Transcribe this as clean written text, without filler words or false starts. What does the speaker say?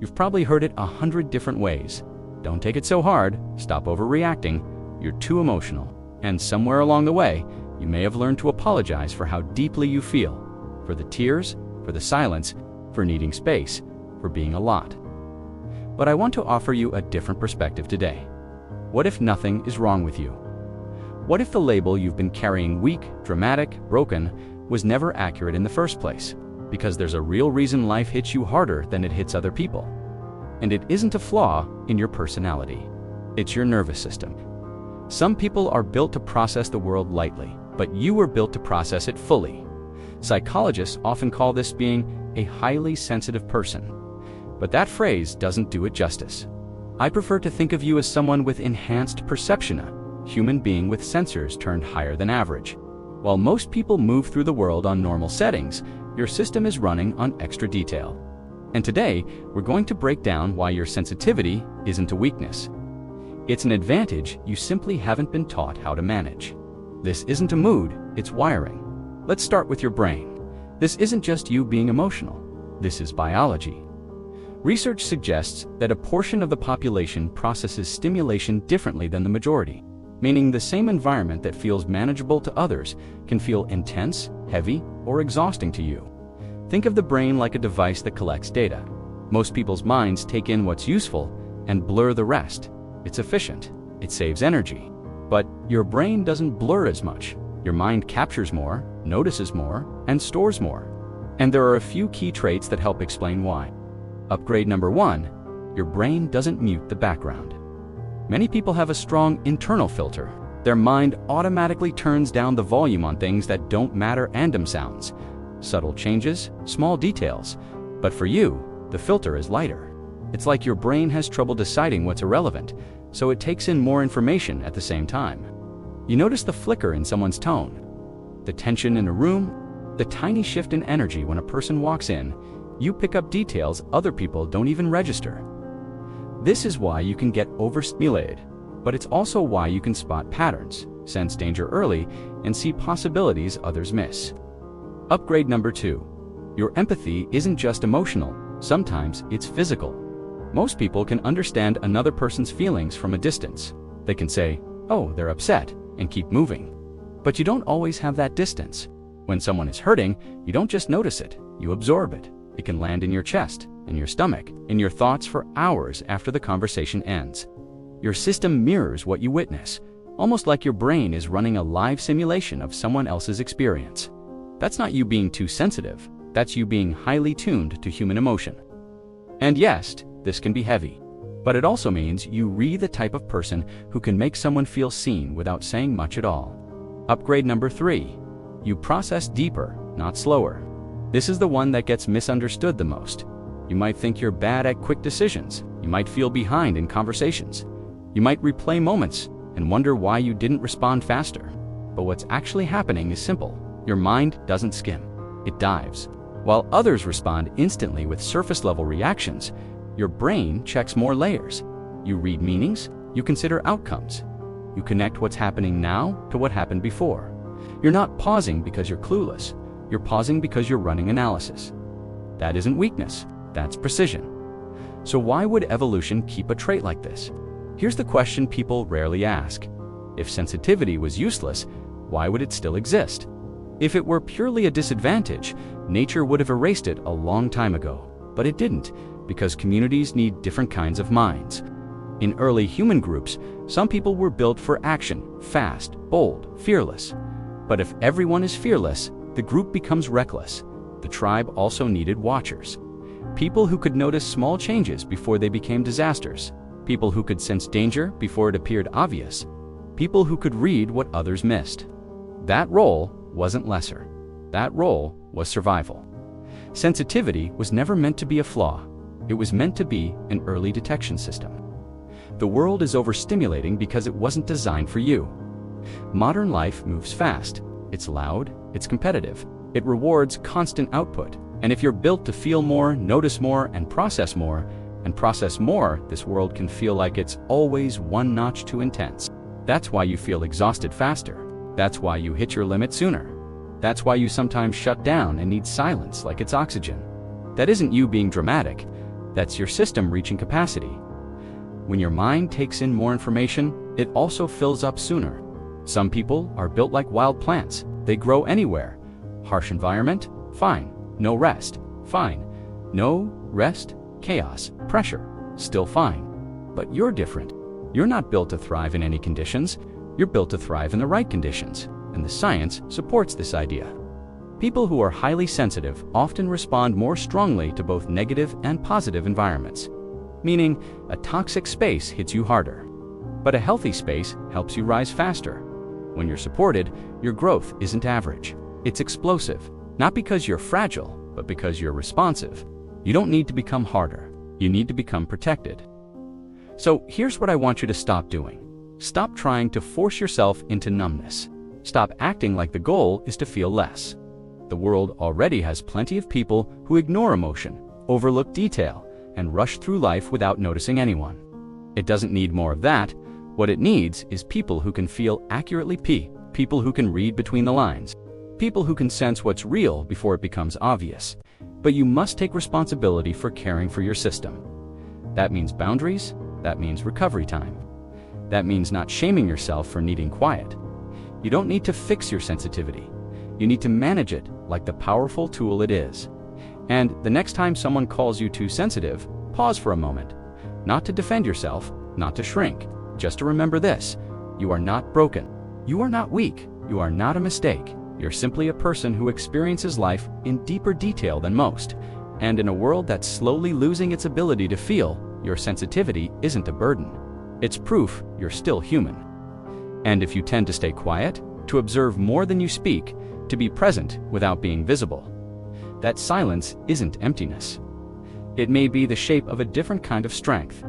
You've probably heard it 100 different ways. Don't take it so hard, stop overreacting, you're too emotional. And somewhere along the way, you may have learned to apologize for how deeply you feel, for the tears, for the silence, for needing space, for being a lot. But I want to offer you a different perspective today. What if nothing is wrong with you? What if the label you've been carrying, weak, dramatic, broken, was never accurate in the first place? Because there's a real reason life hits you harder than it hits other people. And it isn't a flaw in your personality. It's your nervous system. Some people are built to process the world lightly, but you were built to process it fully. Psychologists often call this being a highly sensitive person. But that phrase doesn't do it justice. I prefer to think of you as someone with enhanced perception, a human being with sensors turned higher than average. While most people move through the world on normal settings, your system is running on extra detail. And today, we're going to break down why your sensitivity isn't a weakness. It's an advantage you simply haven't been taught how to manage. This isn't a mood, it's wiring. Let's start with your brain. This isn't just you being emotional. This is biology. Research suggests that a portion of the population processes stimulation differently than the majority, meaning the same environment that feels manageable to others can feel intense, heavy, or exhausting to you. Think of the brain like a device that collects data. Most people's minds take in what's useful and blur the rest. It's efficient, it saves energy. But your brain doesn't blur as much. Your mind captures more, notices more, and stores more. And there are a few key traits that help explain why. Upgrade number 1, your brain doesn't mute the background. Many people have a strong internal filter. Their mind automatically turns down the volume on things that don't matter, random sounds, subtle changes, small details. But for you, the filter is lighter. It's like your brain has trouble deciding what's irrelevant, so it takes in more information at the same time. You notice the flicker in someone's tone, the tension in a room, the tiny shift in energy when a person walks in. You pick up details other people don't even register. This is why you can get overstimulated, but it's also why you can spot patterns, sense danger early, and see possibilities others miss. Upgrade number 2, your empathy isn't just emotional, sometimes it's physical. Most people can understand another person's feelings from a distance. They can say, "Oh, they're upset," and keep moving. But you don't always have that distance. When someone is hurting, you don't just notice it, you absorb it. It can land in your chest, in your stomach, in your thoughts for hours after the conversation ends. Your system mirrors what you witness, almost like your brain is running a live simulation of someone else's experience. That's not you being too sensitive, that's you being highly tuned to human emotion. And yes, this can be heavy, but it also means you read the type of person who can make someone feel seen without saying much at all. Upgrade number 3, you process deeper, not slower. This is the one that gets misunderstood the most. You might think you're bad at quick decisions. You might feel behind in conversations. You might replay moments and wonder why you didn't respond faster. But what's actually happening is simple. Your mind doesn't skim, it dives. While others respond instantly with surface-level reactions, your brain checks more layers. You read meanings, you consider outcomes. You connect what's happening now to what happened before. You're not pausing because you're clueless. You're pausing because you're running analysis. That isn't weakness, that's precision. So why would evolution keep a trait like this? Here's the question people rarely ask. If sensitivity was useless, why would it still exist? If it were purely a disadvantage, nature would have erased it a long time ago. But it didn't, because communities need different kinds of minds. In early human groups, some people were built for action, fast, bold, fearless. But if everyone is fearless, the group becomes reckless. The tribe also needed watchers. People who could notice small changes before they became disasters. People who could sense danger before it appeared obvious. People who could read what others missed. That role wasn't lesser. That role was survival. Sensitivity was never meant to be a flaw. It was meant to be an early detection system. The world is overstimulating because it wasn't designed for you. Modern life moves fast. It's loud, it's competitive, it rewards constant output. And if you're built to feel more, notice more, and process more, this world can feel like it's always one notch too intense. That's why you feel exhausted faster. That's why you hit your limit sooner. That's why you sometimes shut down and need silence like it's oxygen. That isn't you being dramatic. That's your system reaching capacity. When your mind takes in more information, it also fills up sooner. Some people are built like wild plants. They grow anywhere. Harsh environment? Fine. No rest? Fine. No rest? Chaos. Pressure? Still fine. But you're different. You're not built to thrive in any conditions. You're built to thrive in the right conditions, and the science supports this idea. People who are highly sensitive often respond more strongly to both negative and positive environments, meaning a toxic space hits you harder. But a healthy space helps you rise faster. When you're supported, your growth isn't average. It's explosive, not because you're fragile, but because you're responsive. You don't need to become harder. You need to become protected. So here's what I want you to stop doing. Stop trying to force yourself into numbness. Stop acting like the goal is to feel less. The world already has plenty of people who ignore emotion, overlook detail, and rush through life without noticing anyone. It doesn't need more of that. What it needs is people who can feel accurately, people who can read between the lines, people who can sense what's real before it becomes obvious. But you must take responsibility for caring for your system. That means boundaries. That means recovery time. That means not shaming yourself for needing quiet. You don't need to fix your sensitivity. You need to manage it like the powerful tool it is. And the next time someone calls you too sensitive, pause for a moment. Not to defend yourself, not to shrink, just to remember this: you are not broken. You are not weak. You are not a mistake. You're simply a person who experiences life in deeper detail than most. And in a world that's slowly losing its ability to feel, your sensitivity isn't a burden. It's proof you're still human. And if you tend to stay quiet, to observe more than you speak, to be present without being visible, that silence isn't emptiness. It may be the shape of a different kind of strength.